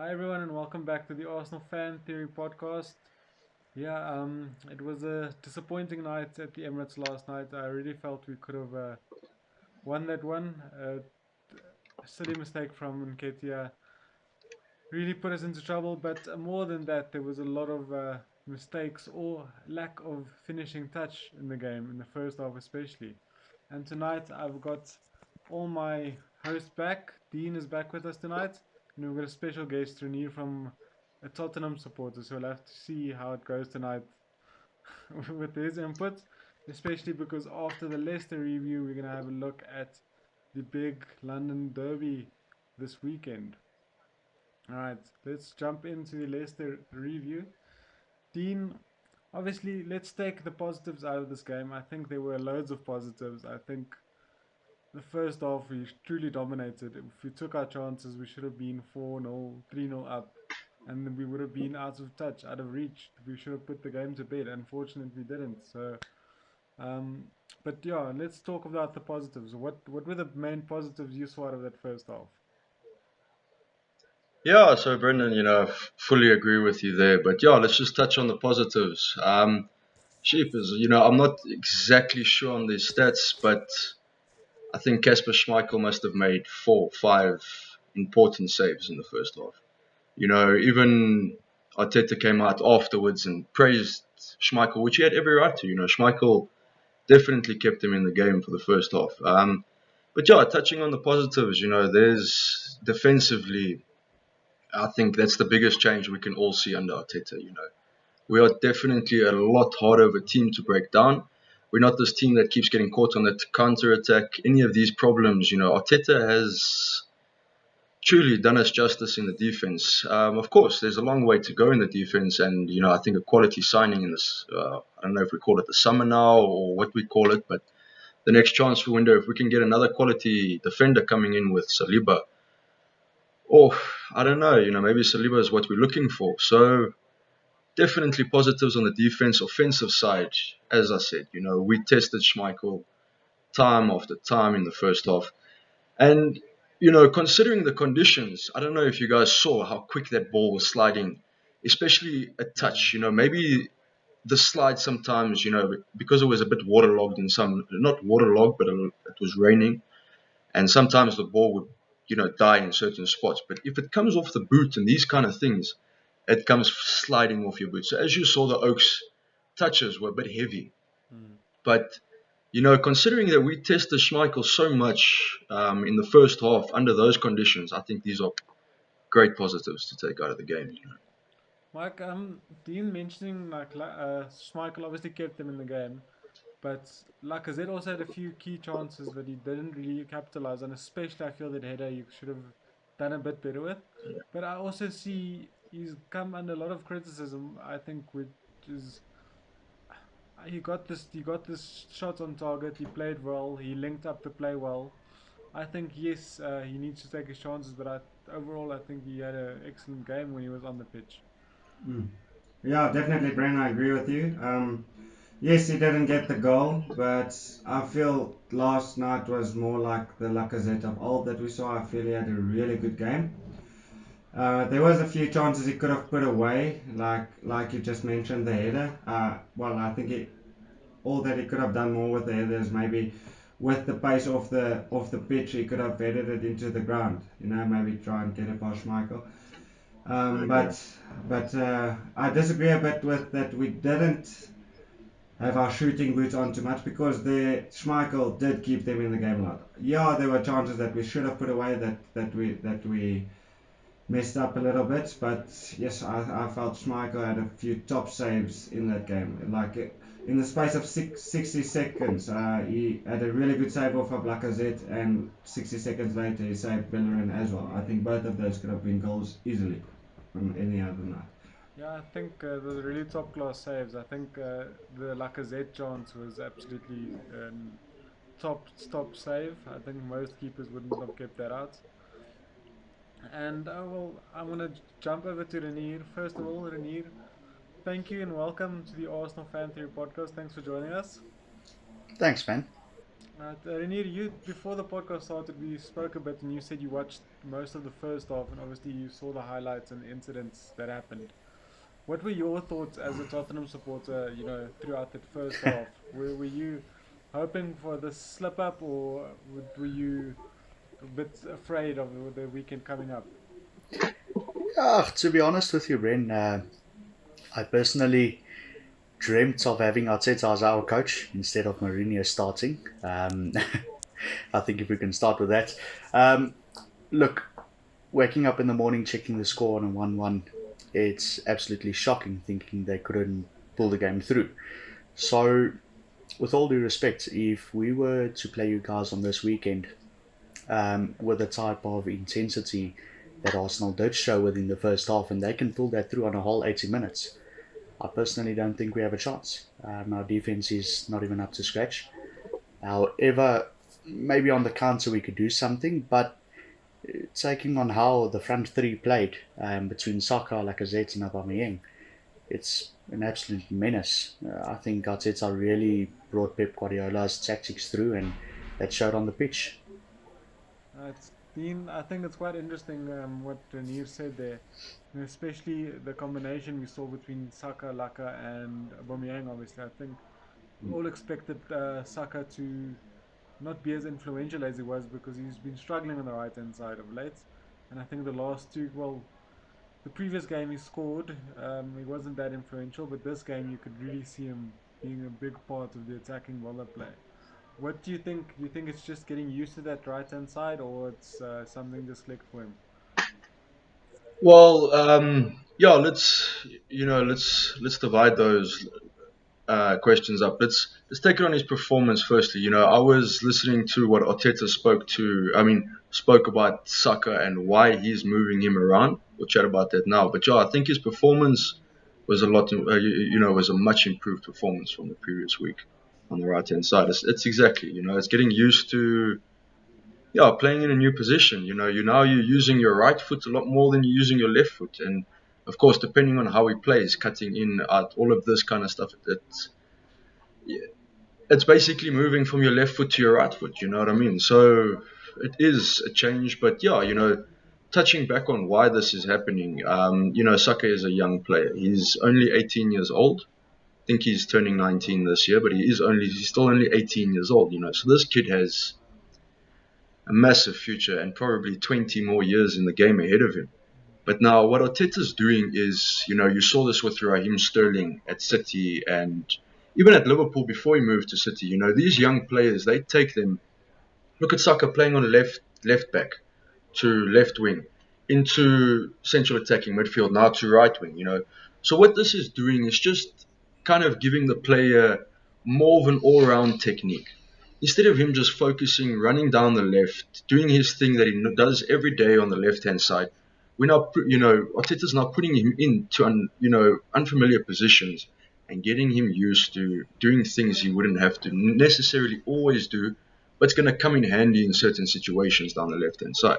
Hi everyone, and welcome back to the Arsenal Fan Theory podcast. It was a disappointing night at the Emirates last night. I really felt we could have won that one. A silly mistake from Nketiah really put us into trouble. But more than that, there was a lot of mistakes or lack of finishing touch in the game in the first half, especially. And tonight, I've got all my hosts back. Dean is back with us tonight, and we've got a special guest, Reinier from a Tottenham supporter. So we'll have to see how it goes tonight with his input, especially because after the Leicester review, we're going to have a look at the big London derby this weekend. All right, let's jump into the Leicester review. Dean, obviously, let's take the positives out of this game. I think there were loads of positives. I think the first half we truly dominated. If we took our chances, we should have been 4-0, 3-0 up, and then we would have been out of touch, out of reach. We should have put the game to bed. Unfortunately, we didn't. Um, but yeah, let's talk about the positives. What were the main positives you saw out of that first half? Yeah, so Brendan, fully agree with you there. But yeah, let's just touch on the positives. Sheep is, I'm not exactly sure on these stats, but I think Kasper Schmeichel must have made 4 or 5 important saves in the first half. Even Arteta came out afterwards and praised Schmeichel, which he had every right to. Schmeichel definitely kept him in the game for the first half. But yeah, touching on the positives, there's defensively. I think that's the biggest change we can all see under Arteta. We are definitely a lot harder of a team to break down. We're not this team that keeps getting caught on that counter attack. Any of these problems, Arteta has truly done us justice in the defense. Of course, there's a long way to go in the defense, and I think a quality signing in this. I don't know if we call it the summer now or what we call it, but the next transfer window, if we can get another quality defender coming in with Saliba, oh, I don't know, maybe Saliba is what we're looking for. So definitely positives on the defense, offensive side. As I said, we tested Schmeichel time after time in the first half. And, considering the conditions, I don't know if you guys saw how quick that ball was sliding, especially a touch. Maybe the slide sometimes, because it was a bit waterlogged in some, not waterlogged, but it was raining. And sometimes the ball would, die in certain spots. But if it comes off the boot and these kind of things, it comes sliding off your boot. So as you saw, the Oaks touches were a bit heavy. Hmm. But, considering that we tested Schmeichel so much in the first half under those conditions, I think these are great positives to take out of the game. Mike, Dean mentioning Schmeichel obviously kept them in the game, but Lacazette also had a few key chances that he didn't really capitalize on. Especially, I feel that header you should have done a bit better with. But I also see he's come under a lot of criticism. I think which is he got this shot on target. He played well. He linked up the play well. I think yes, he needs to take his chances, but overall I think he had an excellent game when he was on the pitch. Mm. Yeah, definitely, Brennan. I agree with you. Yes, he didn't get the goal, but I feel last night was more like the Lacazette of old that we saw. I feel he had a really good game. There was a few chances he could have put away, like you just mentioned, the header. Well, I think all that he could have done more with the header is maybe with the pace off the pitch, he could have headed it into the ground. Maybe try and get it past Michael. I Um, agree. but but I disagree a bit with that. We didn't have our shooting boots on too much because the Schmeichel did keep them in the game a lot. Yeah, there were chances that we should have put away that we messed up a little bit, but yes, I felt Schmeichel had a few top saves in that game. In the space of 60 seconds, he had a really good save off of Lacazette, and 60 seconds later he saved Bellerin as well. I think both of those could have been goals easily on any other night. Yeah, I think those are really top class saves. I think the Lacazette chance was absolutely top save. I think most keepers wouldn't have kept that out. And well, I'm gonna jump over to Renier. First of all, Renier, thank you and welcome to the Arsenal Fan Theory podcast. Thanks for joining us. Thanks, man. Reinier, you before the podcast started, we spoke a bit, and you said you watched most of the first half, and obviously you saw the highlights and the incidents that happened. What were your thoughts as a Tottenham supporter? Throughout that first half, were you hoping for the slip up, or were you a bit afraid of the weekend coming up? To be honest with you, Ren, I personally dreamt of having Arteta as our coach instead of Mourinho starting. I think if we can start with that. Um, Look, waking up in the morning, checking the score on a 1-1, it's absolutely shocking thinking they couldn't pull the game through. So, with all due respect, if we were to play you guys on this weekend with the type of intensity that Arsenal did show within the first half, and they can pull that through on a whole 80 minutes, I personally don't think we have a chance. Our defense is not even up to scratch. However, maybe on the counter we could do something, but taking on how the front three played between Saka, Lacazette, and Aubameyang, it's an absolute menace. I think Arteta really brought Pep Guardiola's tactics through, and that showed on the pitch. I think it's quite interesting what Neer said there, especially the combination we saw between Saka, Laka, and Aubameyang. Obviously, I think we all expected Saka to not be as influential as he was because he's been struggling on the right hand side of late. And I think the last two, well, the previous game he scored, he wasn't that influential, but this game you could really see him being a big part of the attacking volley play. What do you think? Do you think it's just getting used to that right hand side, or it's something just clicked for him? Well, yeah, let's divide those questions up. Let's take it on his performance firstly. I was listening to what Arteta spoke about Saka and why he's moving him around. We'll chat about that now. But yeah, I think his performance was was a much improved performance from the previous week on the right hand side. It's exactly, it's getting used to, yeah, playing in a new position. You're using your right foot a lot more than you're using your left foot, and of course, depending on how he plays, cutting in, out, all of this kind of stuff. It's basically moving from your left foot to your right foot. You know what I mean? So it is a change, but yeah, touching back on why this is happening. Saka is a young player. He's only 18 years old. I think he's turning 19 this year, but he's still only 18 years old. So this kid has a massive future and probably 20 more years in the game ahead of him. But now what Arteta's doing is, you saw this with Raheem Sterling at City and even at Liverpool before he moved to City. These young players, they take them. Look at Saka playing on left back to left wing, into central attacking midfield, now to right wing. So what this is doing is just kind of giving the player more of an all-round technique. Instead of him just focusing, running down the left, doing his thing that he does every day on the left-hand side, we're now, Arteta's now putting him into, unfamiliar positions and getting him used to doing things he wouldn't have to necessarily always do, but it's going to come in handy in certain situations down the left-hand side.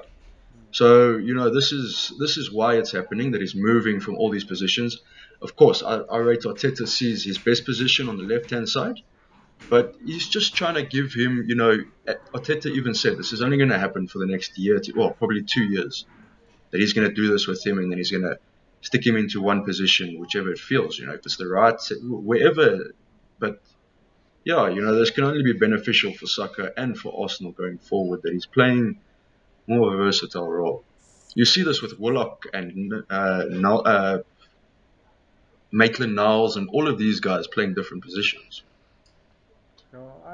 So this is why it's happening. That he's moving from all these positions. Of course, I rate Arteta sees his best position on the left hand side, but he's just trying to give him. Arteta even said this is only going to happen for the next year, well, probably 2 years. That he's going to do this with him, and then he's going to stick him into one position, whichever it feels. If it's the right, wherever. But yeah, this can only be beneficial for Saka and for Arsenal going forward. That he's playing more of a versatile role. You see this with Willock and Maitland-Niles and all of these guys playing different positions.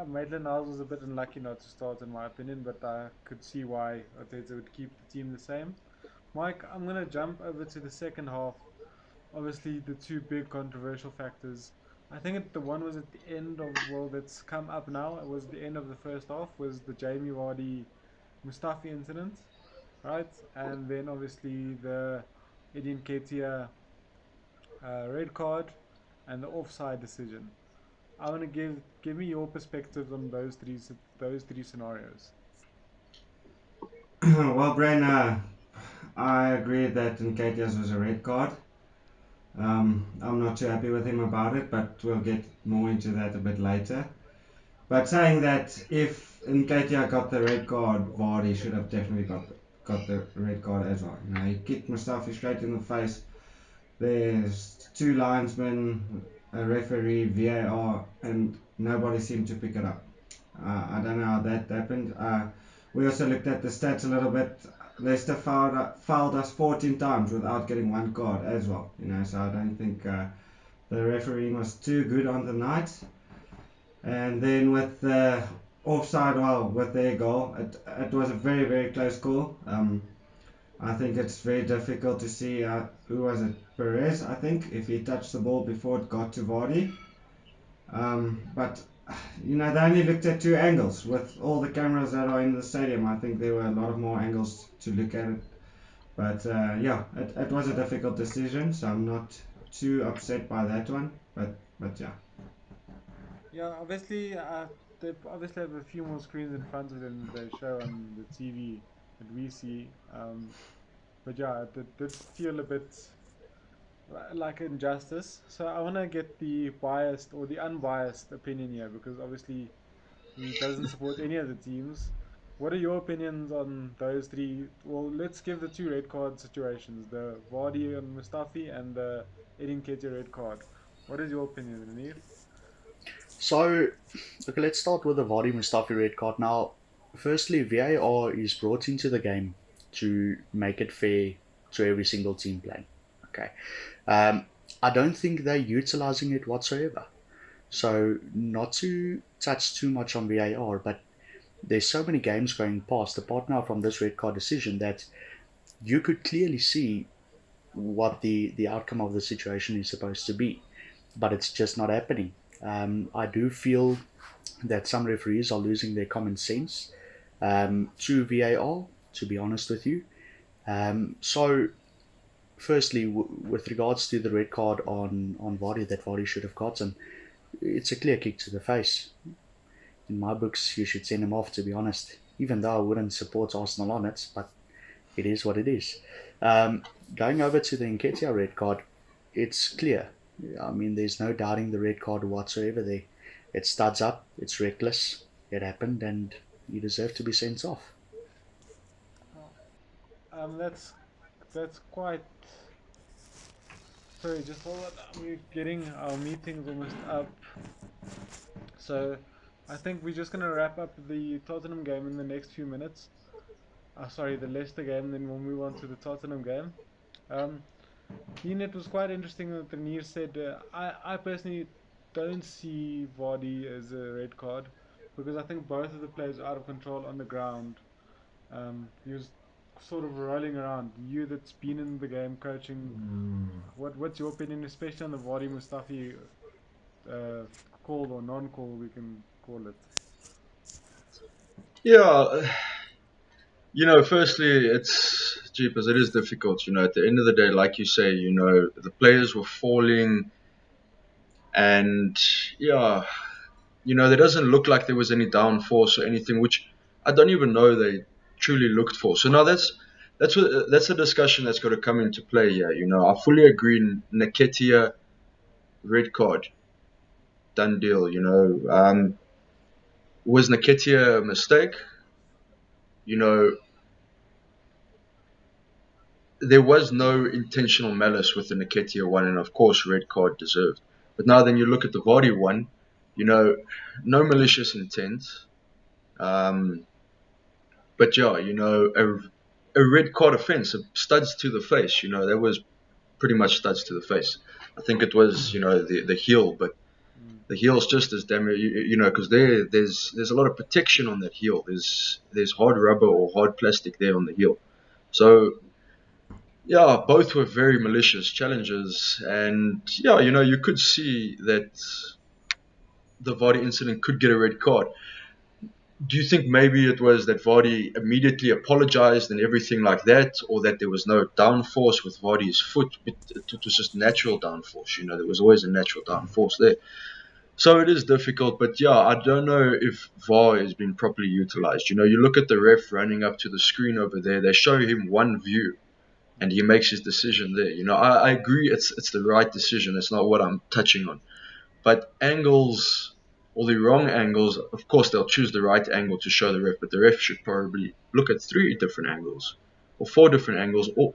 Maitland-Niles was a bit unlucky not to start, in my opinion, but I could see why Arteta would keep the team the same. Mike, I'm going to jump over to the second half. Obviously, the two big controversial factors. I think the one was at the end of, well, that's come up now. It was the end of the first half, was the Jamie Vardy Mustafi incident, right? And then obviously the Eddie Nketiah red card and the offside decision. I want to give me your perspectives on those three scenarios. Well, Brain, I agree that Nketiah's was a red card. I'm not too happy with him about it, but we'll get more into that a bit later. But saying that, if Nketiah got the red card, Vardy should have definitely got the red card as well. You know, he kicked Mustafi straight in the face. There's two linesmen, a referee, VAR, and nobody seemed to pick it up. I don't know how that happened. We also looked at the stats a little bit. Leicester fouled us 14 times without getting one card as well. You know, so I don't think the refereeing was too good on the night. And then with the offside, well, with their goal, it was a very, very close call. I think it's very difficult to see who was it, Perez, I think, if he touched the ball before it got to Vardy. But you know, they only looked at two angles. With all the cameras that are in the stadium, I think there were a lot of more angles to look at it. But yeah, it was a difficult decision, so I'm not too upset by that one. But yeah. Yeah, obviously, they obviously have a few more screens in front of them that they show on the TV that we see. But yeah, it did feel a bit like injustice. So I want to get the biased or the unbiased opinion here because obviously he doesn't support any of the teams. What are your opinions on those three? Well, let's give the two red card situations: the Vardy and Mustafi, and the Edin Ketia red card. What is your opinion, Reinier? So, okay, let's start with the Vardy Mustafi red card. Now, firstly, VAR is brought into the game to make it fair to every single team playing. Okay, um, I don't think they're utilizing it whatsoever. So, not to touch too much on VAR, but there's so many games going past apart now from this red card decision that you could clearly see what the outcome of the situation is supposed to be, but it's just not happening. I do feel that some referees are losing their common sense to VAR, to be honest with you. So, firstly, with regards to the red card on Vardy that Vardy should have gotten, it's a clear kick to the face. In my books, you should send him off, to be honest. Even though I wouldn't support Arsenal on it, but it is what it is. Um, Going over to the Nketiah red card, it's clear. I mean, there's no doubting the red card whatsoever there. It studs up, it's reckless, it happened, and you deserve to be sent off. That's quite. Sorry, just hold on. We're getting our meetings almost up. So I think we're just gonna wrap up the Tottenham game in the next few minutes. Sorry, the Leicester game, then we'll move on to the Tottenham game. Um, Dean, it was quite interesting that Reinier said, I personally don't see Vardy as a red card because I think both of the players are out of control on the ground. He was sort of rolling around. You that's been in the game coaching, what's your opinion, especially on the Vardy Mustafi uh, call or non-call, we can call it? Yeah, firstly, it's jeepers. It is difficult. At the end of the day, like you say, the players were falling, and yeah, there doesn't look like there was any downforce or anything, which I don't even know they truly looked for. So now that's a discussion that's got to come into play here. I fully agree. Nketiah red card, done deal. Was Nketiah a mistake? You know, there was no intentional malice with the Nketiah one, and of course, red card deserved. But now, then you look at the Vardy one, no malicious intent. Um, but yeah, a red card offence, studs to the face. That was pretty much studs to the face. I think it was, the heel, but Mm. the heel's just as damaged, because there's a lot of protection on that heel. There's hard rubber or hard plastic there on the heel. So yeah, both were very malicious challenges, and yeah, you could see that the Vardy incident could get a red card. Do you think maybe it was that Vardy immediately apologized and everything like that, or that there was no downforce with Vardy's foot? It was just natural downforce. There was always a natural downforce there. So it is difficult, but yeah, I don't know if VAR has been properly utilized. You look at the ref running up to the screen over there, they show him one view and he makes his decision there. I agree it's the right decision. It's not what I'm touching on. But angles or the wrong angles. Of course, they'll choose the right angle to show the ref, but the ref should probably look at 3 different angles or 4 different angles. Or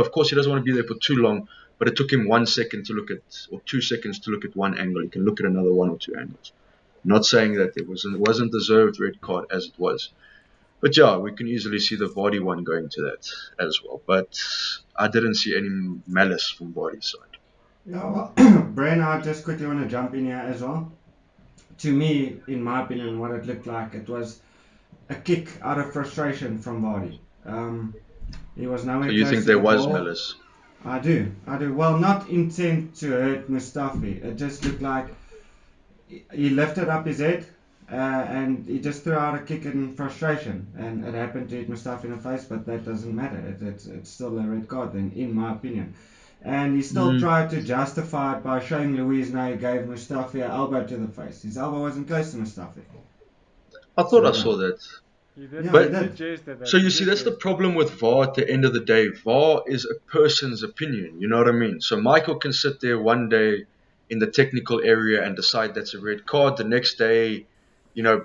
of course, he doesn't want to be there for too long, but it took him 1 second to look at, or 2 seconds to look at one angle. He can look at another 1 or 2 angles. Not saying that it wasn't deserved red card as it was. But yeah, we can easily see the Vardy one going to that as well. But I didn't see any malice from Vardy's side. Yeah, well, Brain, I just quickly want to jump in here as well. To me, in my opinion, what it looked like, it was a kick out of frustration from Vardy. He was So nowhere you close think to there the was ball. malice? I do. Well, not intent to hurt Mustafi. It just looked like he lifted up his head and he just threw out a kick in frustration. And it happened to hit Mustafi in the face, but that doesn't matter. It's still a red card, then, in my opinion. And he still tried to justify it by showing Luis now he gave Mustafi an elbow to the face. His elbow wasn't close to Mustafi. I So, thought I saw that. yeah, he But He did. did jest at so that. He you see, did that's the jest. problem with VAR at the end of the day. VAR is a person's opinion. You know what I mean? So Michael can sit there one day in the technical area and decide that's a red card. The next day,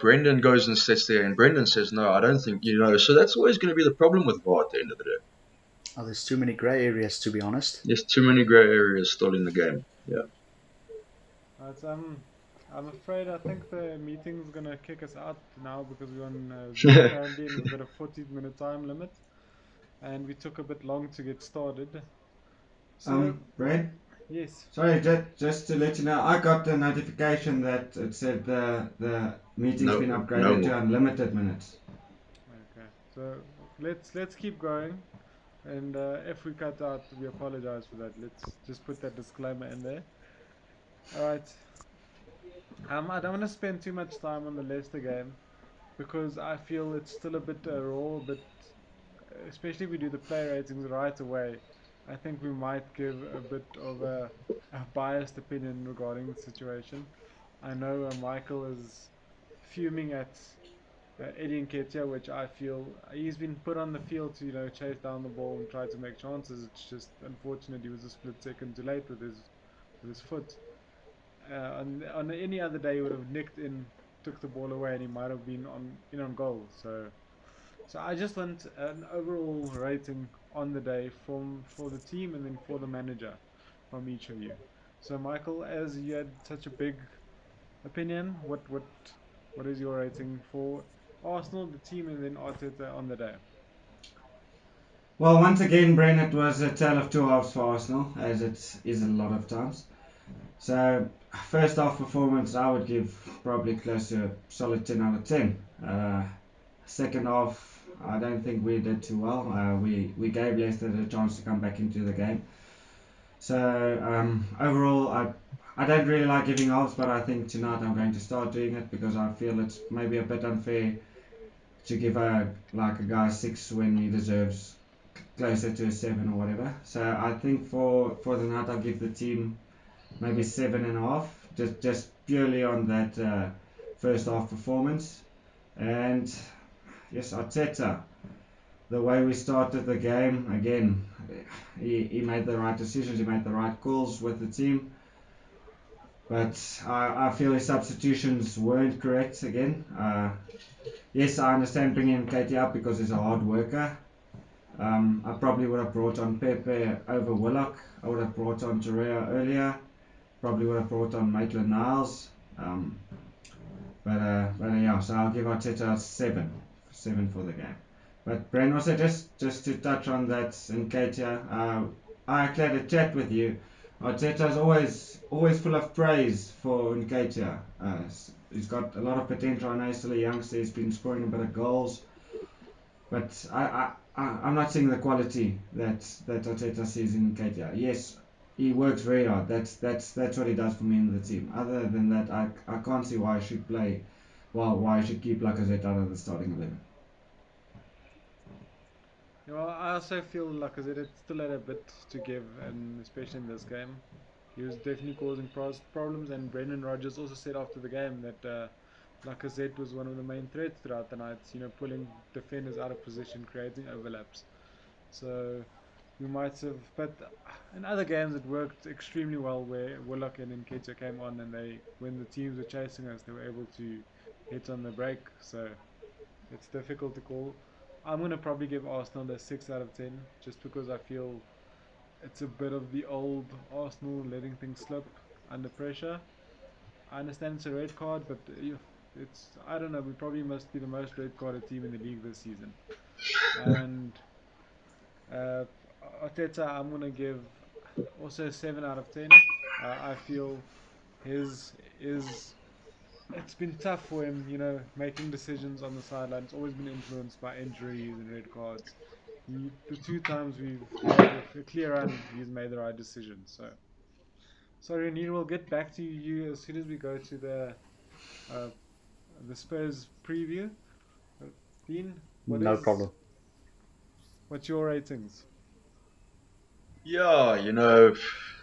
Brendan goes and sits there and Brendan says, no, I don't think, So that's always going to be the problem with VAR at the end of the day. Oh, there's too many grey areas, to be honest. There's too many grey areas still in the game. Yeah. It's, I'm afraid I think the meeting's gonna kick us out now because we're on Zoom apparently and we've got a 40-minute time limit and we took a bit long to get started. So Brad? yes, Sorry, just to let you know, I got the notification that it said the meeting's been No upgraded to more. unlimited minutes. okay. So let's keep going, and if we cut out, we apologize for that. Let's just put that disclaimer in there. All right. I don't want to spend too much time on the Leicester game because I feel it's still a bit raw, but especially if we do the player ratings right away, I think we might give a bit of a biased opinion regarding the situation. I know Michael is fuming at Eddie Nketiah, which I feel he's been put on the field to chase down the ball and try to make chances. It's just unfortunate he was a split second too late with his foot. On any other day, he would have nicked in, took the ball away, and he might have been on goal. So I just want an overall rating on the day for the team and then for the manager from each of you. So Michael, as you had such a big opinion, what is your rating for Arsenal, the team, and then Arteta on the day? Well, once again, Bren, it was a tale of two halves for Arsenal, as it is a lot of times. So, first half performance, I would give probably close to a solid 10 out of 10. Second half, I don't think we did too well. We gave Leicester the chance to come back into the game. So overall, I don't really like giving halves, but I think tonight I'm going to start doing it because I feel it's maybe a bit unfair to give a guy 6 when he deserves closer to a 7 or whatever. So I think for the night I'll give the team maybe 7.5, just purely on that first half performance. And yes, Arteta, the way we started the game, again, he made the right decisions, he made the right calls with the team. But I feel his substitutions weren't correct again. Yes, I understand bringing Katie up because he's a hard worker. I probably would have brought on Pepe over Willock. I would have brought on Torreira earlier. Probably would have brought on Maitland Niles. Um, but yeah, so I'll give Arteta 7 for the game. But Bren, also just to touch on that, Nketiah, I actually had a chat with you. Arteta's always full of praise for Nketiah. He's got a lot of potential. I know he's still a youngster. He's been scoring a bit of goals, but I'm not seeing the quality that Arteta sees in Nketiah. Yes, he works very hard. That's what he does for me in the team. Other than that, I can't see why I should play. Well, why I should keep Lacazette out of the starting 11. Well, I also feel like it still had a bit to give, and especially in this game, he was definitely causing problems. And Brendan Rodgers also said after the game that Lacazette was one of the main threats throughout the night. Pulling defenders out of position, creating overlaps. So we might have. But in other games, it worked extremely well where Willock and Nketiah came on, and when the teams were chasing us, they were able to hit on the break. So it's difficult to call. I'm gonna probably give Arsenal a 6 out of 10, just because I feel it's a bit of the old Arsenal letting things slip under pressure. I understand it's a red card, but it's, I don't know. We probably must be the most red carded team in the league this season. And uh, Arteta, I'm gonna give also a 7 out of 10. I feel his it's been tough for him, making decisions on the sideline. It's always been influenced by injuries and red cards. The two times we've had a clear run, he's made the right decision. So Reinier, we'll get back to you as soon as we go to uh, the Spurs preview. Uh, Dean, No problem. what's your ratings? Yeah,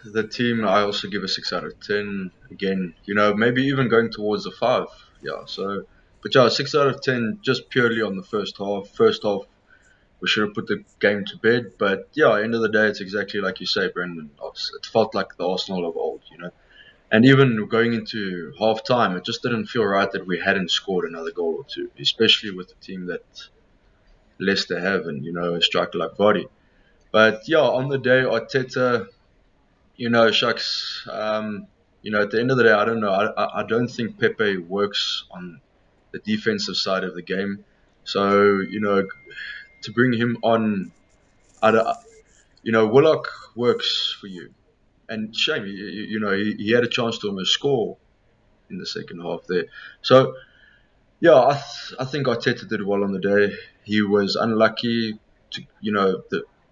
the team I also give a 6 out of 10. Again, maybe even going towards a 5. Yeah, so but yeah, 6 out of 10 just purely on the first half. First half we should have put the game to bed, but yeah, end of the day it's exactly like you say, Brendan. It felt like the Arsenal of old. And even going into half time, it just didn't feel right that we hadn't scored another goal or two, especially with the team that Leicester have and, a striker like Vardy. But yeah, on the day, Arteta, shucks, at the end of the day, I don't know. I don't think Pepe works on the defensive side of the game. So, to bring him on, I don't, Willock works for you. And shame, he had a chance to almost score in the second half there. So, yeah, I think Arteta did well on the day. He was unlucky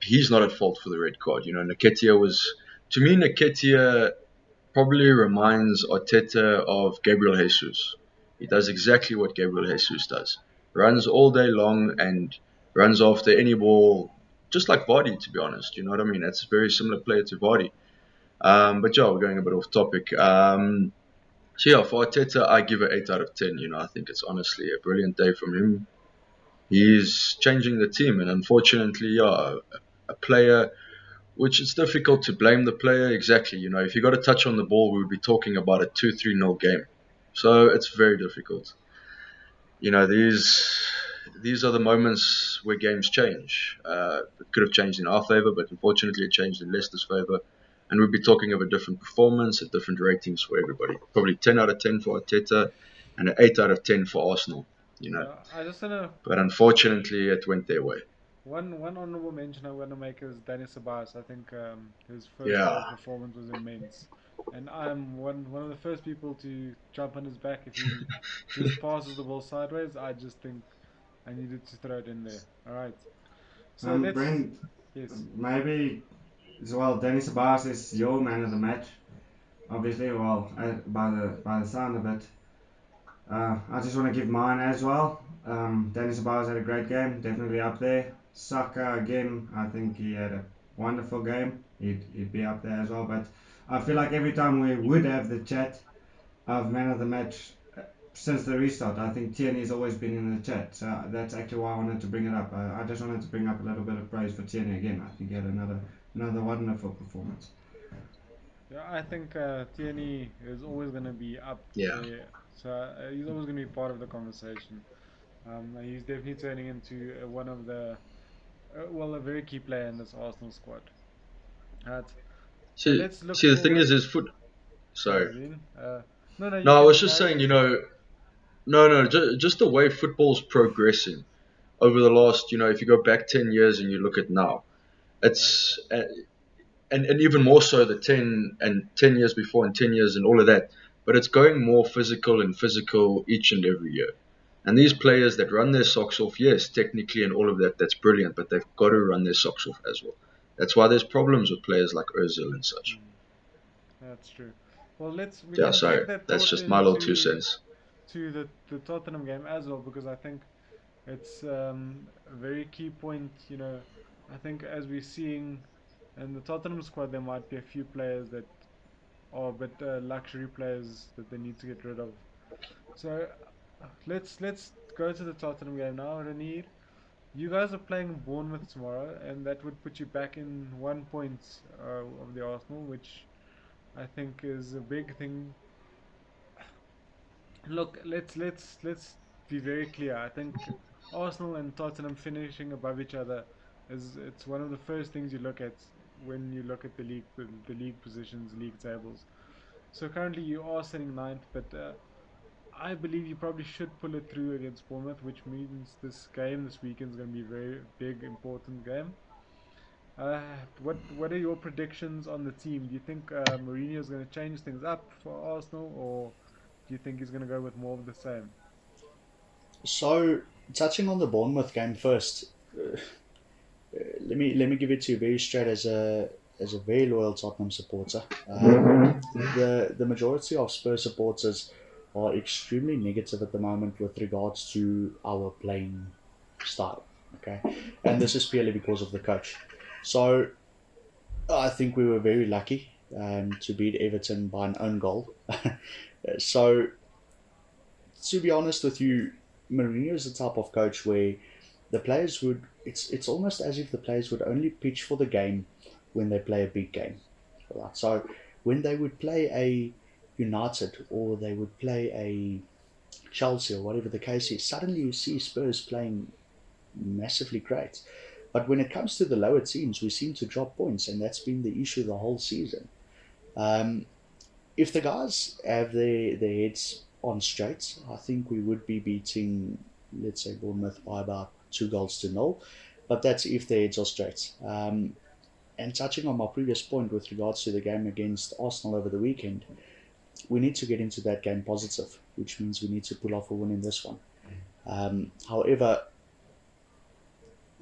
he's not at fault for the red card. Nketiah was, to me, Nketiah probably reminds Arteta of Gabriel Jesus. He does exactly what Gabriel Jesus does. Runs all day long and runs after any ball, just like Vardy, to be honest. You know what I mean? That's a very similar player to Vardy. But yeah, we're going a bit off topic. So yeah, for Arteta, I give it 8 out of 10. I think it's honestly a brilliant day from him. He's changing the team, and unfortunately, yeah, a player which it's difficult to blame the player exactly. If he got a touch on the ball, we would be talking about a 2-3-0 game. So it's very difficult. These are the moments where games change. It could have changed in our favour, but unfortunately it changed in Leicester's favour. And we'd be talking of a different performance, a different ratings for everybody. Probably 10 out of 10 for Arteta and an 8 out of 10 for Arsenal. Yeah, I just want to But unfortunately, it went their way. one honorable mention I want to make is Dennis Ceballos. I think his first Yeah. half performance was immense, and I'm one of the first people to jump on his back if he just passes the ball sideways. I just think I needed to throw it in there. All right, so let's Brent, yes. maybe as well, Dennis Abbas is your man of the match. Obviously, well, by the sound of it, I just want to give mine as well. Dennis Abbas had a great game, definitely up there. Saka again, I think he had a wonderful game. He'd be up there as well. But I feel like every time we would have the chat of man of the match since the restart, I think Tierney's always been in the chat. So that's actually why I wanted to bring it up. I just wanted to bring up a little bit of praise for Tierney again. I think he had another wonderful performance. Yeah, I think Tierney is always going to be up Yeah. there. So he's always going to be part of the conversation. He's definitely turning into one of the well, a very key player in this Arsenal squad. Right. So See, let's look see, the thing forward. is foot. Sorry. Sorry, Dean. No, you No, I was can just carry saying, on. no, just the way football's progressing over the last, if you go back 10 years and you look at now, Yeah. it's, and even more so the 10 years before and 10 years and all of that, but it's going more physical and physical each and every year. And these Yeah. players that run their socks off, yes, technically and all of that, that's brilliant, but they've got to run their socks off as well. That's why there's problems with players like Ozil and such. Mm, that's true. Well, we Yeah, can sorry. take that That's thought just my little two into cents. the Tottenham game as well because I think it's a very key point. I think as we're seeing in the Tottenham squad, there might be a few players that are a bit luxury players that they need to get rid of. So let's go to the Tottenham game now, Renier. You guys are playing Bournemouth tomorrow, and that would put you back in 1 point of the Arsenal, which I think is a big thing. Look, let's be very clear. I think Arsenal and Tottenham finishing above each other is it's one of the first things you look at when you look at the league positions, league tables. So currently you are sitting ninth, but I believe you probably should pull it through against Bournemouth, which means this game this weekend is going to be a very big, important game. What are your predictions on the team? Do you think Mourinho is going to change things up for Arsenal, or do you think he's going to go with more of the same? So, touching on the Bournemouth game first, let me give it to you very straight as a very loyal Tottenham supporter. The majority of Spurs supporters are extremely negative at the moment with regards to our playing style. Okay, and this is purely because of the coach. So I think we were very lucky to beat Everton by an own goal. So to be honest with you, Mourinho is the type of coach where the players would. It's almost as if the players would only pitch for the game when they play a big game. Right? So when they would play a United or they would play a Chelsea or whatever the case is, suddenly you see Spurs playing massively great. But when it comes to the lower teams, we seem to drop points, and that's been the issue the whole season. Um, if the guys have their heads on straight, I think we would be beating, let's say, Bournemouth by about 2 goals to nil. But that's if their heads are straight. And touching on my previous point with regards to the game against Arsenal over the weekend, we need to get into that game positive, which means we need to pull off a win in this one. However,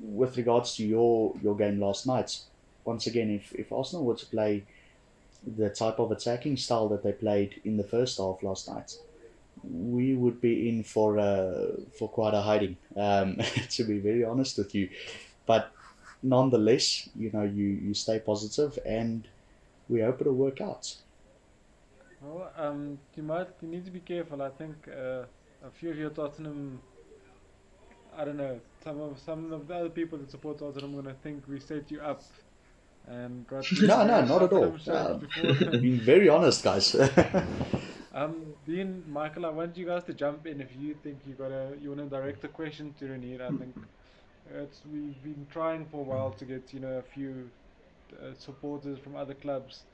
with regards to your game last night, once again, if Arsenal were to play the type of attacking style that they played in the first half last night, we would be in for quite a hiding. To be very honest with you, but nonetheless, you stay positive, and we hope it'll work out. Well, you need to be careful. I think a few of your Tottenham, I don't know, some of the other people that support Tottenham are gonna think we set you up and got No, no, very not at all. Tottenham shirts before. Being very honest, guys. Dean, Michael, I want you guys to jump in if you think you wanna direct a question to Reinier. I think we've been trying for a while to get a few supporters from other clubs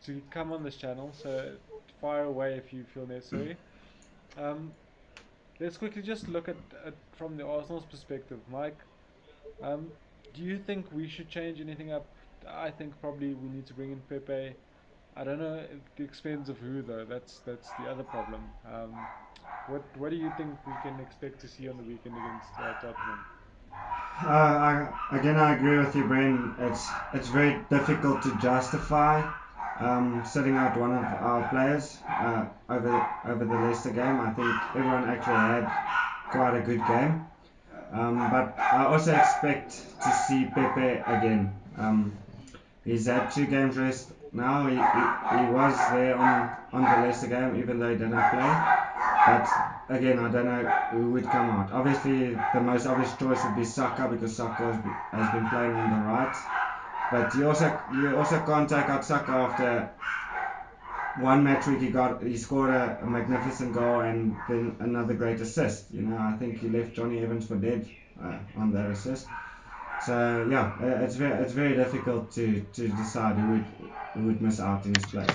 to come on this channel. So fire away if you feel necessary. Um, let's quickly just look at from the Arsenal's perspective, Mike. Um, do you think we should change anything up? I think probably we need to bring in Pepe. I don't know at the expense of who though. That's the other problem. What do you think we can expect to see on the weekend against Tottenham? Again, I agree with you, Brian. It's very difficult to justify sitting out one of our players over the Leicester game. I think everyone actually had quite a good game, but I also expect to see Pepe again. He's had 2 games rest now. He was there on the Leicester game, even though he didn't play. But again, I don't know who would come out. Obviously, the most obvious choice would be Saka because Saka has been playing on the right. But you also can't take out Saka after one match week he scored a magnificent goal and then another great assist. I think he left Johnny Evans for dead on that assist. So yeah, it's very difficult to decide who would miss out in his place.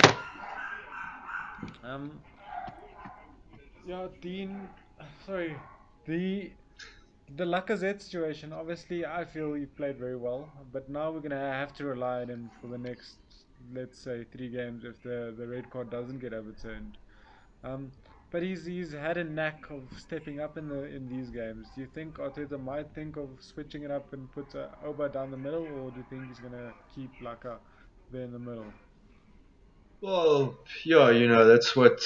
Um, yeah, Dean. Sorry, the the Lacazette situation. Obviously, I feel he played very well, but now we're gonna have to rely on him for the next, let's say, 3 games if the red card doesn't get overturned. Um, but he's had a knack of stepping up in these games. Do you think Arteta might think of switching it up and put Oba down the middle, or do you think he's gonna keep Laka there in the middle? Well, yeah, that's what,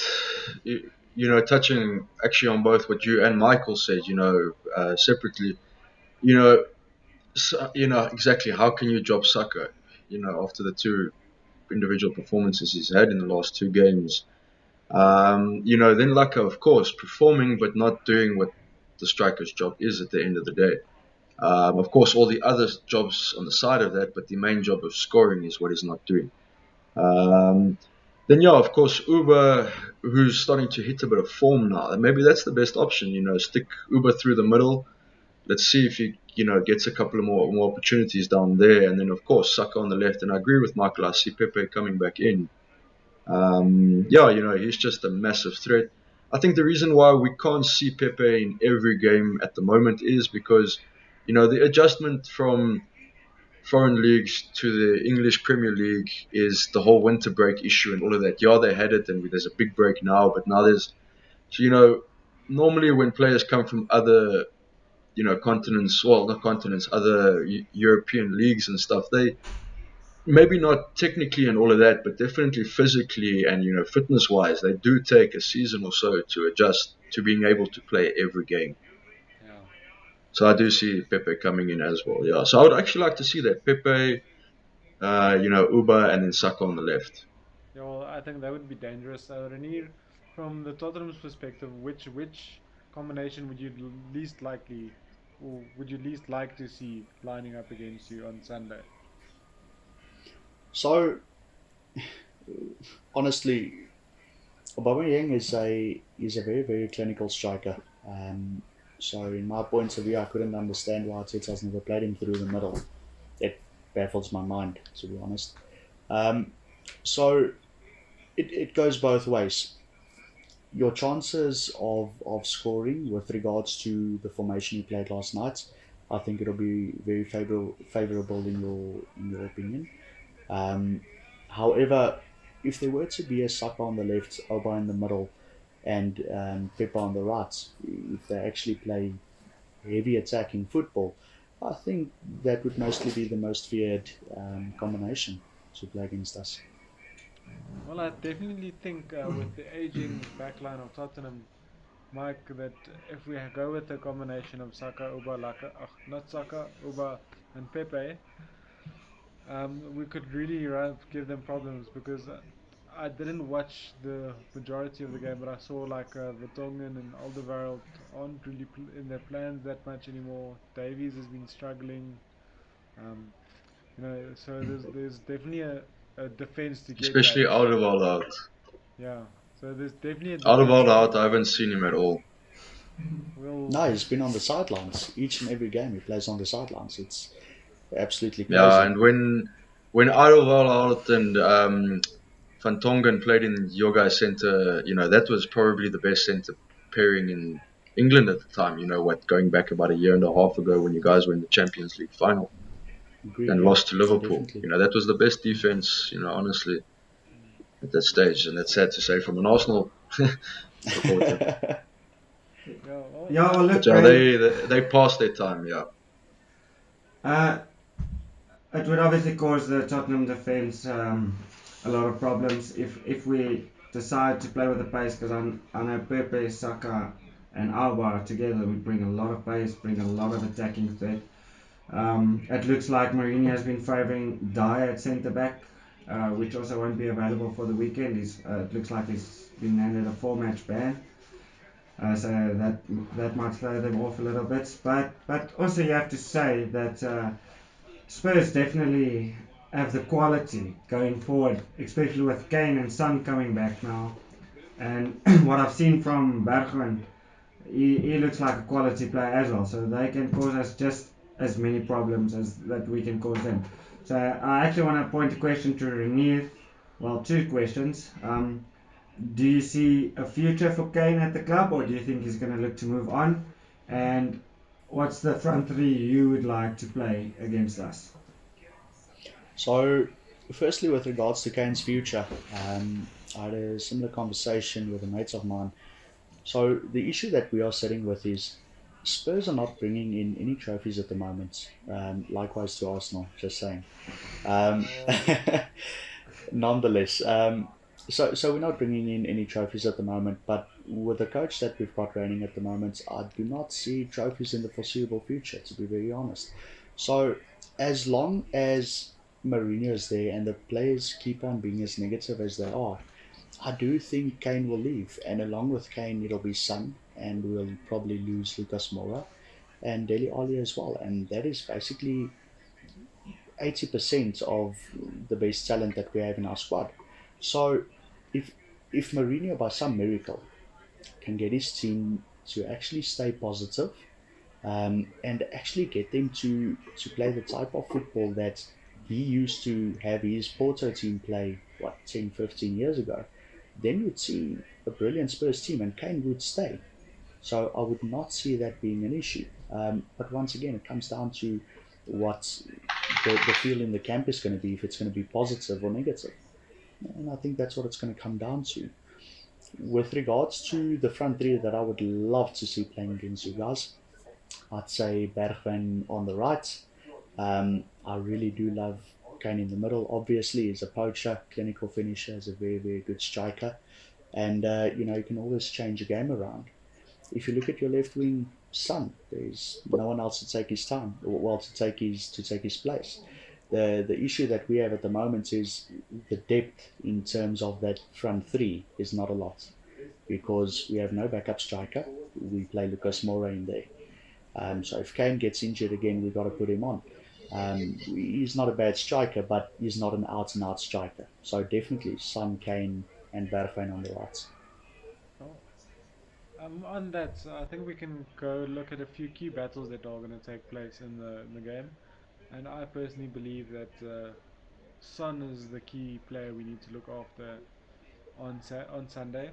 touching actually on both what you and Michael said, separately, you know, exactly how can you drop Saka, after the two individual performances he's had in the last 2 games. Then Laka, of course, performing but not doing what the striker's job is at the end of the day. Of course, all the other jobs on the side of that, but the main job of scoring is what he's not doing. Then, yeah, of course, Uber, who's starting to hit a bit of form now. Maybe that's the best option, stick Uber through the middle. Let's see if he, gets a couple of more opportunities down there. And then, of course, Saka on the left. And I agree with Michael. I see Pepe coming back in. Yeah, he's just a massive threat. I think the reason why we can't see Pepe in every game at the moment is because, the adjustment from foreign leagues to the English Premier League is the whole winter break issue and all of that. Yeah, they had it, and there's a big break now, but now there's, so, normally when players come from other, continents, well, not continents, other European leagues and stuff, they maybe not technically and all of that, but definitely physically and, fitness wise, they do take a season or so to adjust to being able to play every game. Yeah. So I do see Pepe coming in as well. Yeah. So I would actually like to see that Pepe, Uber and then Saka on the left. Yeah, well, I think that would be dangerous. Reinier, from the Tottenham's perspective, which combination would you least likely, or would you least like to see lining up against you on Sunday? So, honestly, Aubameyang is a very very clinical striker. So in my point of view, I couldn't understand why Arteta's never played him through the middle. It baffles my mind, to be honest. Um, so it goes both ways. Your chances of scoring with regards to the formation you played last night, I think it'll be very favorable in your opinion. Um, However, if there were to be a Saka on the left, Oba in the middle, and Pepe on the right, if they actually play heavy attacking football, I think that would mostly be the most feared combination to play against us. Well, I definitely think with the aging backline of Tottenham, Mike, that if we go with a combination of Saka, Uba, not Saka, Uba, and Pepe, we could really give them problems because I didn't watch the majority of the game, but I saw like Vertonghen and Alderweireld aren't really in their plans that much anymore. Davies has been struggling, um, so there's definitely a defense to get at. Especially Alderweireld out. Yeah, so there's definitely a defense Alderweireld to out, get I at. haven't seen him at all. We'll No, he's been on the sidelines each and every game. He plays on the sidelines. It's absolutely Yeah, crazy. and when Alderweireld out and Van Tongen played in your guys' centre, that was probably the best centre pairing in England at the time. Going back about a year and a half ago when you guys were in the Champions League final Agreed, and yeah, lost to Liverpool. definitely. That was the best defense, honestly, at that stage. And that's sad to say from an Arsenal supporter. yeah. Well, Yeah, well, But look, yeah, Ray, they passed their time, yeah. uh, it would obviously cause the Tottenham defence a lot of problems if we decide to play with the pace, because I know Pepe, Saka, and Alba together would bring a lot of pace, bring a lot of attacking threat. It looks like Mourinho has been favouring Dyer at centre back, which also won't be available for the weekend. It looks like he's been handed a 4-match ban. So that might throw them off a little bit, but also you have to say that Spurs definitely have the quality going forward, especially with Kane and Son coming back now. And what I've seen from Bergwijn, he looks like a quality player as well. So they can cause us just as many problems as that we can cause them. So I actually want to point a question to Reinier. Well, two questions. Do you see a future for Kane at the club, or do you think he's going to look to move on? And what's the front three you would like to play against us? So, firstly, with regards to Kane's future, I had a similar conversation with a mate of mine. So, the issue that we are sitting with is Spurs are not bringing in any trophies at the moment. Likewise to Arsenal, just saying. Um, Nonetheless, so we're not bringing in any trophies at the moment. But with the coach that we've got reigning at the moment, I do not see trophies in the foreseeable future. To be very honest, so as long as Mourinho is there and the players keep on being as negative as they are, I do think Kane will leave, and along with Kane, it'll be Son, and we'll probably lose Lucas Moura. and Dele Alli as well. And that is basically 80% of the best talent that we have in our squad. So if if Mourinho by some miracle can get his team to actually stay positive, and actually get them to play the type of football that he used to have his Porto team play, 10, 15 years ago, then you'd see a brilliant Spurs team and Kane would stay. So I would not see that being an issue. But once again, it comes down to what the feel in the camp is going to be, if it's going to be positive or negative. And I think that's what it's going to come down to. With regards to the front three that I would love to see playing against you guys, I'd say Bergwijn on the right. I really do love Kane in the middle. Obviously, he's a poacher, clinical finisher, is a very, very good striker. And, you can always change a game around. If you look at your left wing, Son, there's no one else to take his time, or well, to take his place. The issue that we have at the moment is the depth in terms of that front three is not a lot because we have no backup striker. We play Lucas Moura in there. So if Kane gets injured again, we've got to put him on. He's not a bad striker, but he's not an out-and-out striker. So definitely Son, Kane, and Bergwijn on the right. Oh. On that, I think we can go look at a few key battles that are going to take place in the game. And I personally believe that Son is the key player we need to look after on Sunday.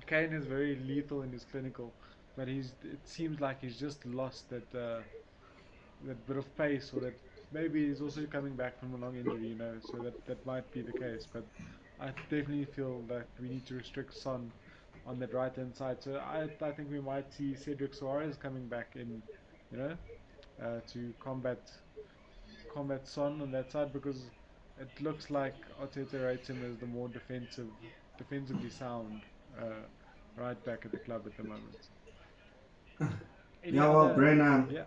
Kane is very lethal in his clinical, but it seems like he's just lost that bit of pace, or that maybe he's also coming back from a long injury, so that might be the case. But I definitely feel that we need to restrict Son on that right hand side. So I think we might see Cedric Suarez coming back in, you know, to combat Son on that side, because it looks like Arteta rates him as the more defensively sound uh, right back at the club at the moment. Any Yeah, well, other? Bren, Yeah.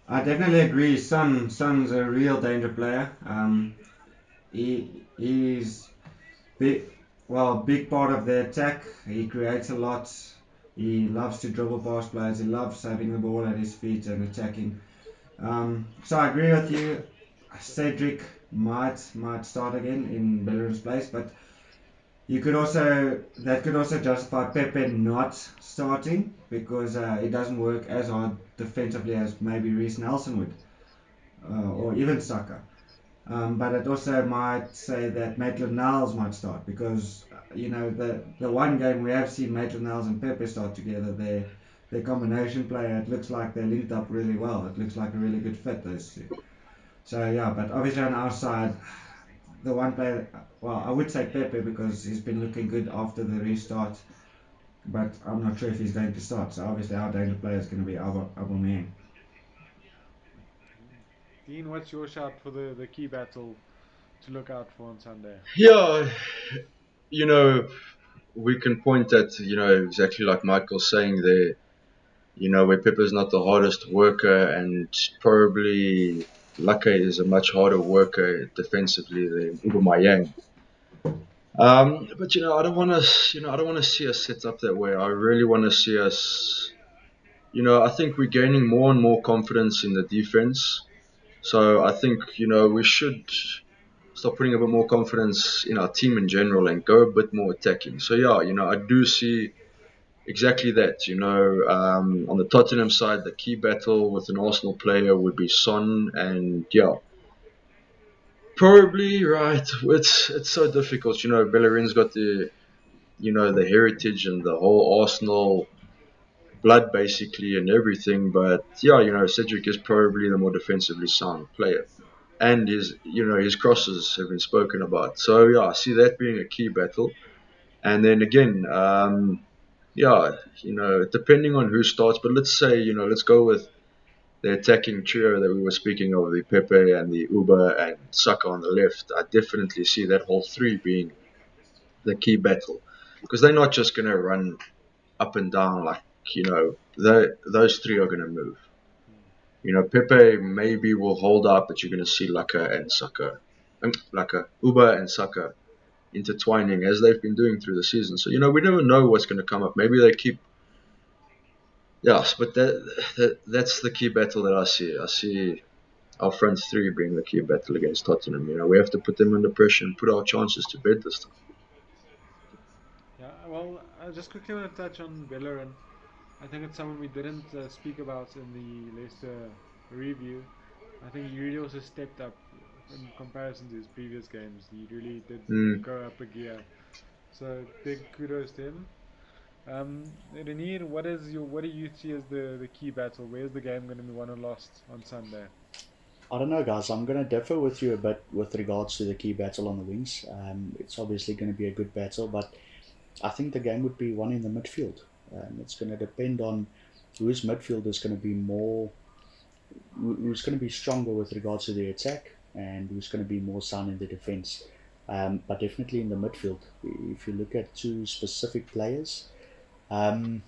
I definitely agree. Son's a real danger player. He's big, big part of the attack. He creates a lot. He loves to dribble past players. He loves having the ball at his feet and attacking. So I agree with you. Cedric might start again in Bellerin's place, but you could also that could also justify Pepe not starting because it doesn't work as hard defensively as maybe Reece Nelson would, or even Saka. But it also might say that Maitland-Niles might start because the one game we have seen Maitland-Niles and Pepe start together, their combination play, it looks like they linked up really well. It looks like a really good fit, those two. So yeah, but obviously on our side, the one player, well, I would say Pepe because he's been looking good after the restart, but I'm not sure if he's going to start. So obviously our danger player is going to be Aubameyang. Dean, what's your shout for the key battle to look out for on Sunday? Yeah, you know, we can point at, exactly like Michael's saying there, where Pepper's not the hardest worker and probably Lake is a much harder worker defensively than Aubameyang. But I don't want to, I don't want to see us set up that way. I really want to see us, I think we're gaining more and more confidence in the defense. So I think, we should start putting a bit more confidence in our team in general and go a bit more attacking. So yeah, I do see exactly that. On the Tottenham side, the key battle with an Arsenal player would be Son, and yeah, probably right. It's so difficult. Bellerin's got the heritage and the whole Arsenal blood basically and everything. But yeah, Cedric is probably the more defensively sound player. And his crosses have been spoken about. So yeah, I see that being a key battle. And then again, yeah, depending on who starts, but let's say, let's go with the attacking trio that we were speaking of, the Pepe and the Uber and Saka on the left. I definitely see that whole three being the key battle because they're not just going to run up and down like, those three are going to move. Pepe maybe will hold up, but you're going to see Laka and Saka, Uber and Saka intertwining as they've been doing through the season. So, we never know what's going to come up. Maybe they keep Yes, but that's the key battle that I see. I see our front three being the key battle against Tottenham. We have to put them under pressure and put our chances to bed this time. Yeah, well, I just quickly want to touch on Bellerin. I think it's someone we didn't speak about in the Leicester review. I think he really also stepped up in comparison to his previous games. He really did Mm. go up a gear. So big kudos to him. Reinier, what do you see as the key battle? Where's the game going to be won or lost on Sunday? I don't know, guys. I'm going to differ with you a bit with regards to the key battle on the wings. It's obviously going to be a good battle, but I think the game would be won in the midfield. It's going to depend on whose midfield is going to be who's going to be stronger with regards to the attack, and who's going to be more sound in the defense. But definitely in the midfield, if you look at two specific players, um,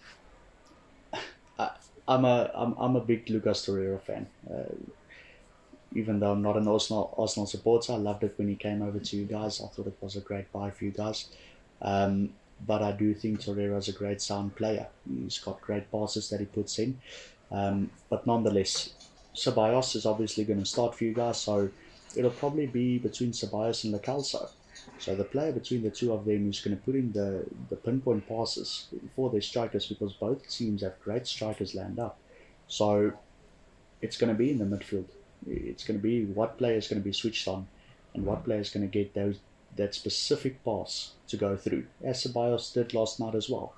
I, I'm a big Lucas Torreira fan. Even though I'm not an Arsenal supporter, I loved it when he came over to you guys. I thought it was a great buy for you guys. But I do think Torreira is a great sound player. He's got great passes that he puts in. But nonetheless, Ceballos is obviously going to start for you guys, so it'll probably be between Ceballos and Lacalso. So the player between the two of them who's going to put in the pinpoint passes for their strikers, because both teams have great strikers lined up. So it's going to be in the midfield. It's going to be what player is going to be switched on, and what player is going to get that specific pass to go through, as Ceballos did last night as well,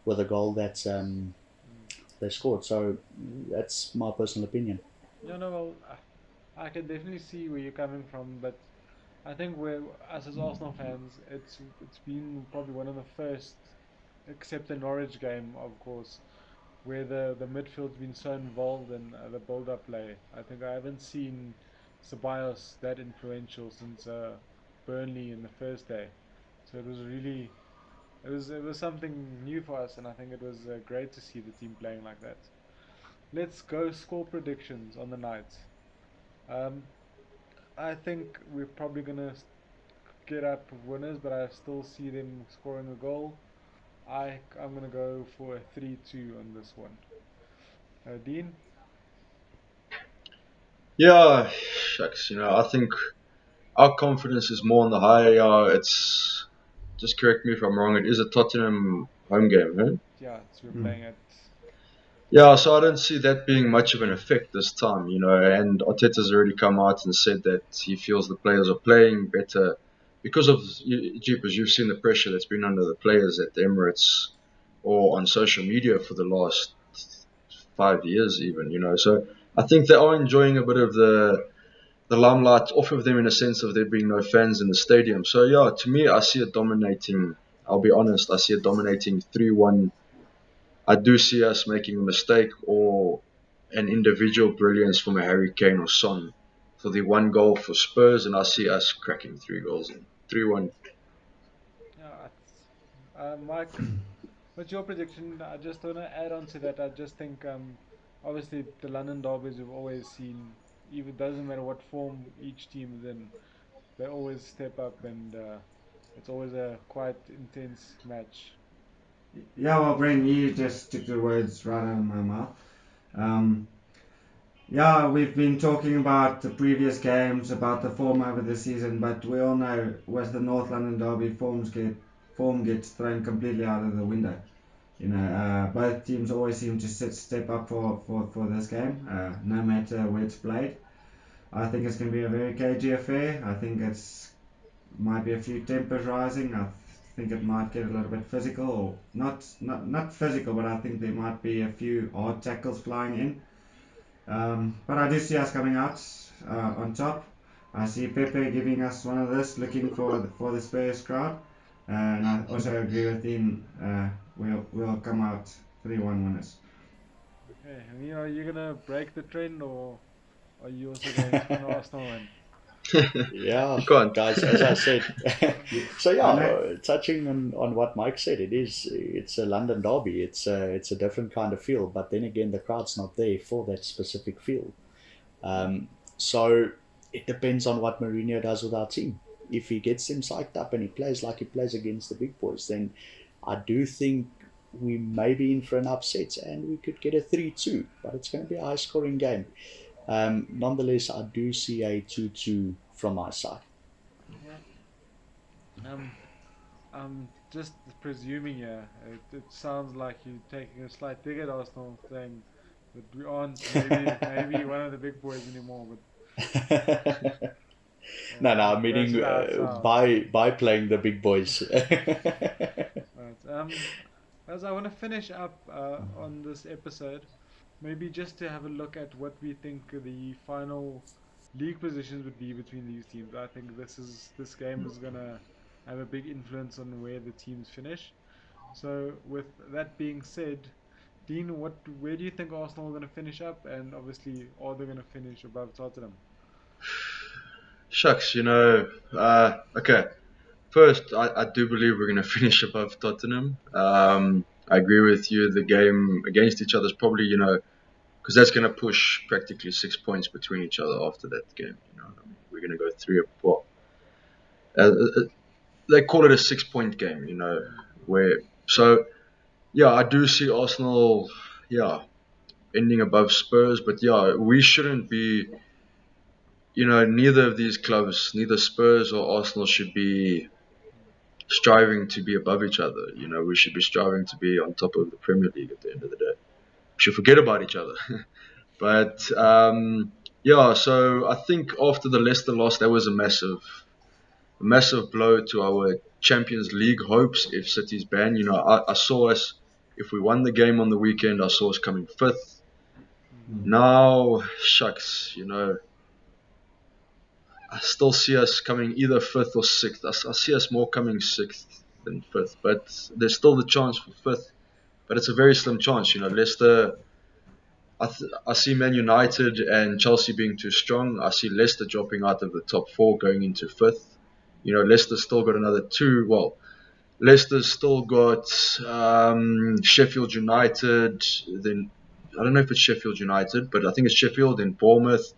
with a goal that they scored. So that's my personal opinion. Well, I can definitely see where you're coming from, but I think we're us as Arsenal fans, it's been probably one of the first, except the Norwich game, of course, where the midfield's been so involved in the build-up play. I think I haven't seen Ceballos that influential since Burnley in the first day. So it was really it was something new for us, and I think it was great to see the team playing like that. Let's go score predictions on the night. Um, I think we're probably gonna get up winners, but I still see them scoring a goal. I'm gonna go for a 3-2 on this one. Dean. Yeah, shucks. I think our confidence is more on the high. It's just correct me if I'm wrong. It is a Tottenham home game, huh? Yeah, we're Mm. playing at. Yeah, so I don't see that being much of an effect this time, and Arteta's already come out and said that he feels the players are playing better because of, Jeepers, you've seen the pressure that's been under the players at the Emirates or on social media for the last 5 years even. So I think they are enjoying a bit of the limelight off of them in a sense of there being no fans in the stadium. So yeah, to me, I see it dominating. I'll be honest, I see it dominating 3-1. I do see us making a mistake or an individual brilliance from a Harry Kane or Son for the one goal for Spurs, and I see us cracking 3 goals in 3-1. Yeah, Mike, what's your prediction? I just want to add on to that. I just think, obviously, the London derbies we've always seen, even doesn't matter what form each team is in, they always step up, and it's always a quite intense match. Yeah, well, Brent, you just took the words right out of my mouth. Um, yeah, we've been talking about the previous games, about the form over the season, but we all know with the North London derby, form gets thrown completely out of the window. Both teams always seem to step up for this game, no matter where it's played. I think it's going to be a very cagey affair. I think it's might be a few tempers rising. I think it might get a little bit physical, or not physical, but I think there might be a few hard tackles flying in. But I do see us coming out on top. I see Pepe giving us one of this, looking for the Spurs crowd, and I also agree with him. We'll come out 3-1 winners. Okay, and are you gonna break the trend, or are you also going for an Arsenal win? Yeah, You can't. guys, as I said. So yeah, I know. touching on what Mike said, it's a London derby. It's a different kind of feel, but then again, the crowd's not there for that specific feel. So it depends on what Mourinho does with our team. If he gets them psyched up and he plays like he plays against the big boys, then I do think we may be in for an upset and we could get a 3-2, but it's going to be a high-scoring game. Nonetheless, I do see a 2-2 from my side. Yeah. I'm just presuming here. It sounds like you're taking a slight dig at Arsenal, saying that we aren't maybe one of the big boys anymore. But No, I'm meaning versus ourselves. by playing the big boys. Right. As I want to finish up on this episode, maybe just to have a look at what we think the final league positions would be between these teams. I think this game is gonna have a big influence on where the teams finish. So with that being said, Dean, where do you think Arsenal are going to finish up, and obviously are they going to finish above Tottenham? Shucks, okay. First, I do believe we're going to finish above Tottenham. I agree with you. The game against each other is probably, because that's going to push practically 6 points between each other after that game. We're going to go three or four. They call it a 6 point game, I do see Arsenal, ending above Spurs, but we shouldn't be, neither of these clubs, neither Spurs or Arsenal should be striving to be above each other. We should be striving to be on top of the Premier League at the end of the day. We should forget about each other. But so I think after the Leicester loss, that was a massive blow to our Champions League hopes if City's banned. I saw us, if we won the game on the weekend, I saw us coming fifth. Now, shucks, I still see us coming either fifth or sixth. I see us more coming sixth than fifth, but there's still the chance for fifth. But it's a very slim chance. Leicester, I see Man United and Chelsea being too strong. I see Leicester dropping out of the top four, going into fifth. Leicester's still got another two. Well, Leicester's still got Sheffield United. Then I don't know if it's Sheffield United, but I think it's Sheffield, then Bournemouth,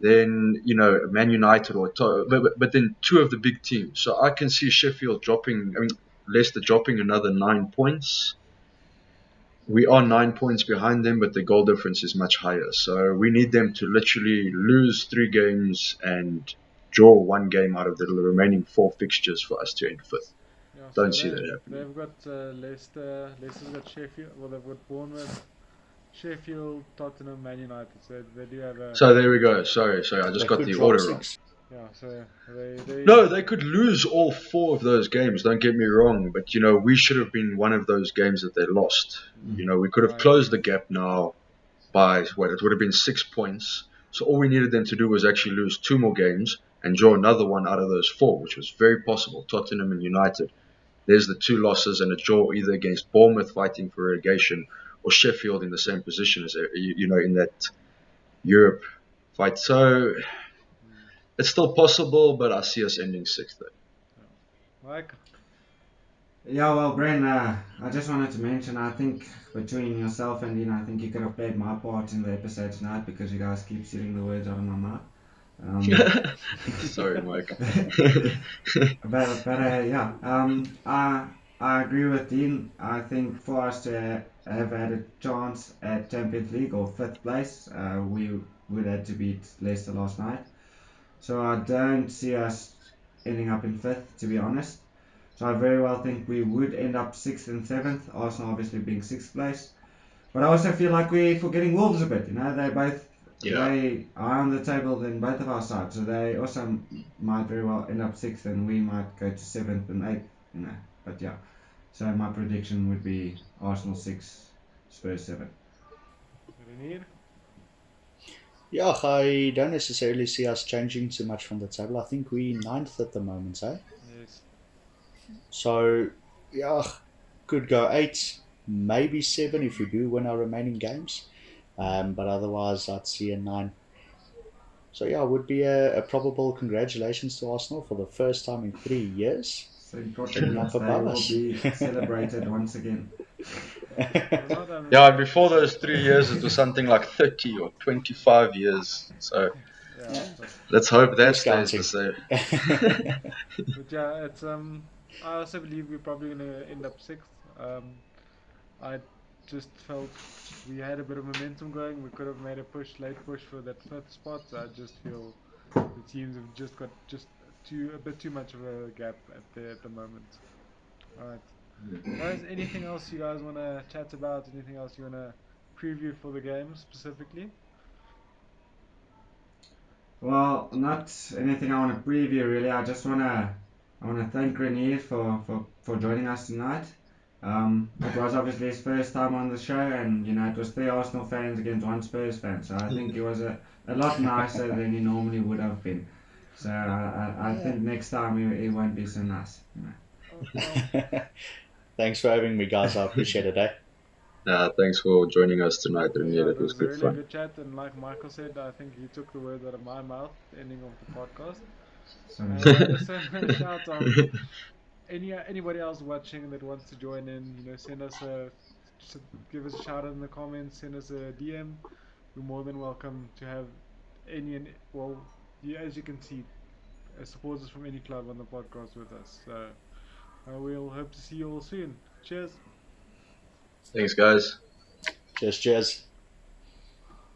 then Man United but then two of the big teams. So I can see Leicester dropping another 9 points. We are 9 points behind them, but the goal difference is much higher. So we need them to literally lose 3 games and draw 1 game out of the remaining 4 fixtures for us to end fifth. Yeah, Don't see that happening. They've got Leicester. Leicester's got Sheffield. Well, they've got Bournemouth, Sheffield, Tottenham, Man United. So they do have a. So there we go. Sorry. I just got the order wrong. Yeah, so No, they could lose all 4 of those games, don't get me wrong, but we should have been one of those games that they lost. We could have closed the gap now by it would have been 6 points. So all we needed them to do was actually lose 2 more games and draw another one out of those 4, which was very possible. Tottenham and United. There's the 2 losses and a draw either against Bournemouth fighting for relegation or Sheffield in the same position as in that Europe fight. So it's still possible, but I see us ending 6th there. Mike? Yeah, well, Bren, I just wanted to mention, I think between yourself and Dean, I think you could have played my part in the episode tonight because you guys keep stealing the words out of my mouth. Sorry, Mike. I agree with Dean. I think for us to have had a chance at Champions League or 5th place, we would have to beat Leicester last night. So I don't see us ending up in 5th, to be honest. So I very well think we would end up 6th and 7th, Arsenal obviously being 6th place. But I also feel like we're forgetting Wolves a bit, they both they are on the table in both of our sides, so they also might very well end up 6th and we might go to 7th and 8th, But yeah, so my prediction would be Arsenal 6, Spurs 7. Reinier? Yeah, I don't necessarily see us changing too much from the table. I think we're 9th at the moment, eh? Yes. So, could go 8, maybe 7 if we do win our remaining games. But otherwise, I'd see a 9. So, it would be a probable congratulations to Arsenal for the first time in 3 years. So unfortunately, they will be celebrated once again. Yeah, before those 3 years, it was something like 30 or 25 years. So let's hope that stays the same. But yeah, it's I also believe we're probably gonna end up 6th. I just felt we had a bit of momentum going. We could have made a late push for that fifth spot. I just feel the teams have just got a bit too much of a gap at the moment. All right, guys. Anything else you guys want to chat about? Anything else you want to preview for the game specifically? Well, not anything I want to preview really. I wanna thank Reinier for joining us tonight. It was obviously his first time on the show, and it was 3 Arsenal fans against 1 Spurs fan. So I think he was a lot nicer than he normally would have been. So I think next time he won't be so nice. Thanks for having me, guys. I appreciate it. Thanks for joining us tonight, Reinier. Yeah, it It was was a good really fun. good chat, and like Michael said, I think he took the words out of my mouth, ending of the podcast. So Listen, shout out anybody else watching that wants to join in. Send us give us a shout out in the comments. Send us a DM. We're more than welcome to have as you can see, supporters from any club on the podcast with us. So we'll hope to see you all soon. Cheers. Thanks, guys. Cheers.